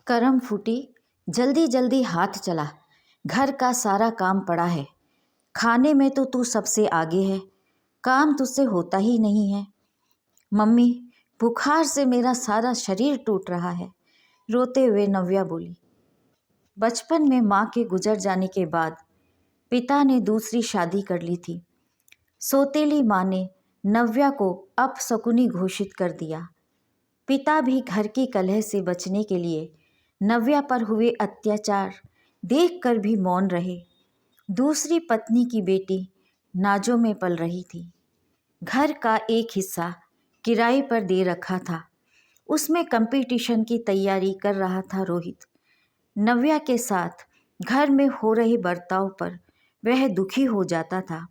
करम फूटी, जल्दी जल्दी हाथ चला। घर का सारा काम पड़ा है। खाने में तो तू सबसे आगे है, काम तुझसे होता ही नहीं है। मम्मी, बुखार से मेरा सारा शरीर टूट रहा है, रोते हुए नव्या बोली। बचपन में माँ के गुजर जाने के बाद पिता ने दूसरी शादी कर ली थी। सौतेली माँ ने नव्या को अपशकुनी घोषित कर दिया। पिता भी घर की कलह से बचने के लिए नव्या पर हुए अत्याचार देखकर भी मौन रहे। दूसरी पत्नी की बेटी नाजों में पल रही थी। घर का एक हिस्सा किराए पर दे रखा था। उसमें कंपटीशन की तैयारी कर रहा था रोहित। नव्या के साथ घर में हो रहे बर्ताव पर वह दुखी हो जाता था।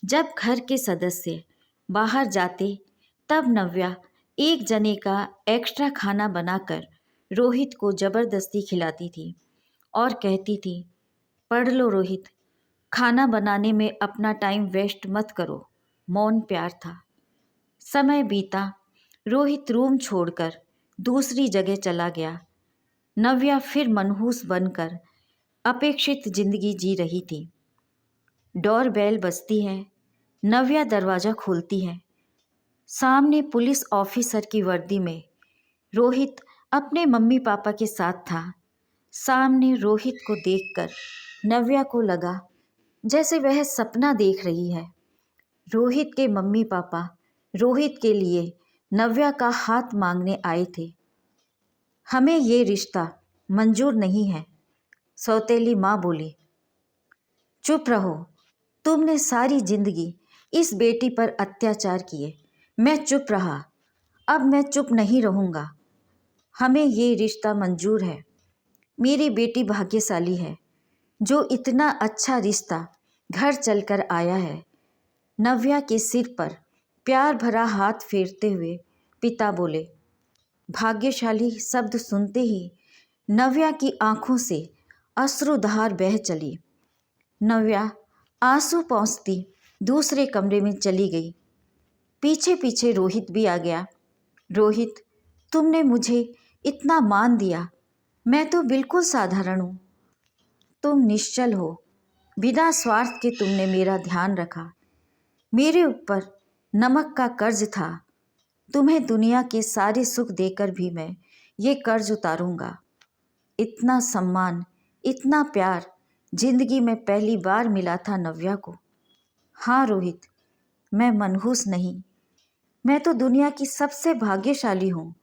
जब घर के सदस्य बाहर जाते तब नव्या एक जने का एक्स्ट्रा खाना बनाकर रोहित को ज़बरदस्ती खिलाती थी और कहती थी, पढ़ लो रोहित, खाना बनाने में अपना टाइम वेस्ट मत करो। मौन प्यार था। समय बीता, रोहित रूम छोड़कर दूसरी जगह चला गया। नव्या फिर मनहूस बनकर अपेक्षित जिंदगी जी रही थी। डोर बेल बजती है। नव्या दरवाज़ा खोलती है। सामने पुलिस ऑफिसर की वर्दी में रोहित अपने मम्मी पापा के साथ था। सामने रोहित को देखकर नव्या को लगा जैसे वह सपना देख रही है। रोहित के मम्मी पापा रोहित के लिए नव्या का हाथ मांगने आए थे। हमें ये रिश्ता मंजूर नहीं है, सौतेली माँ बोली। चुप रहो, तुमने सारी जिंदगी इस बेटी पर अत्याचार किए। मैं चुप रहा, अब मैं चुप नहीं रहूँगा। हमें ये रिश्ता मंजूर है। मेरी बेटी भाग्यशाली है जो इतना अच्छा रिश्ता घर चलकर आया है। नव्या के सिर पर प्यार भरा हाथ फेरते हुए पिता बोले। भाग्यशाली शब्द सुनते ही नव्या की आंखों से अश्रुधार बह चली। नव्या आंसू पोंछती दूसरे कमरे में चली गई। पीछे पीछे रोहित भी आ गया। रोहित, तुमने मुझे इतना मान दिया। मैं तो बिल्कुल साधारण हूँ। तुम निश्चल हो। बिना स्वार्थ के तुमने मेरा ध्यान रखा। मेरे ऊपर नमक का कर्ज था। तुम्हें दुनिया के सारे सुख देकर भी मैं ये कर्ज उतारूंगा। इतना सम्मान, इतना प्यार जिंदगी में पहली बार मिला था नव्या को। हाँ रोहित, मैं मनहूस नहीं, मैं तो दुनिया की सबसे भाग्यशाली हूँ।